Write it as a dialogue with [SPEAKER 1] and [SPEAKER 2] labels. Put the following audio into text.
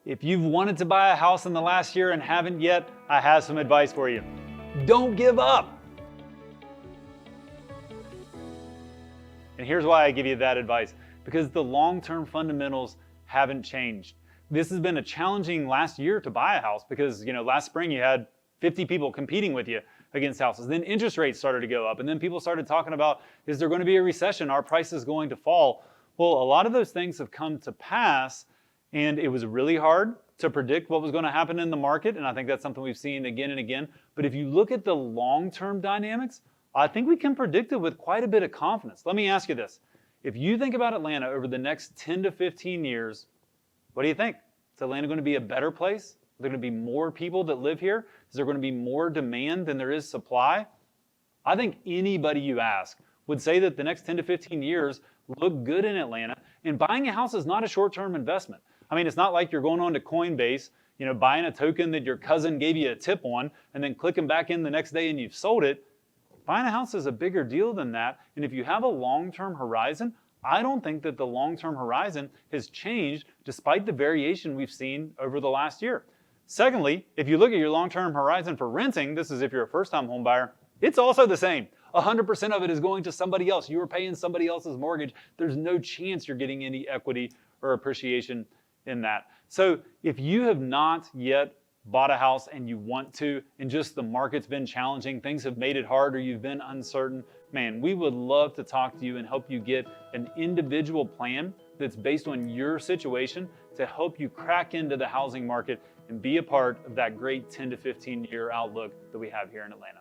[SPEAKER 1] If you've wanted to buy a house in the last year and haven't yet, I have some advice for you. Don't give up. And here's why I give you that advice. Because the long-term fundamentals haven't changed. This has been a challenging last year to buy a house because, last spring you had 50 people competing with you against houses. Then interest rates started to go up, and then people started talking about, is there going to be a recession? Are prices going to fall? Well, a lot of those things have come to pass, and it was really hard to predict what was going to happen in the market, and I think that's something we've seen again and again. But if you look at the long-term dynamics, I think we can predict it with quite a bit of confidence. Let me ask you this. If you think about Atlanta over the next 10 to 15 years, what do you think? Is Atlanta going to be a better place? Are there going to be more people that live here? Is there going to be more demand than there is supply? I think anybody you ask would say that the next 10 to 15 years look good in Atlanta, and buying a house is not a short-term investment. I mean, it's not like you're going on to Coinbase, buying a token that your cousin gave you a tip on, and then clicking back in the next day and you've sold it. Buying a house is a bigger deal than that, and if you have a long-term horizon, I don't think that the long-term horizon has changed despite the variation we've seen over the last year. Secondly, if you look at your long-term horizon for renting, this is if you're a first-time home buyer, it's also the same. 100% of it is going to somebody else. You are paying somebody else's mortgage. There's no chance you're getting any equity or appreciation in that. So if you have not yet bought a house and you want to, and just the market's been challenging, things have made it hard, or you've been uncertain, man, we would love to talk to you and help you get an individual plan that's based on your situation to help you crack into the housing market and be a part of that great 10 to 15 year outlook that we have here in Atlanta.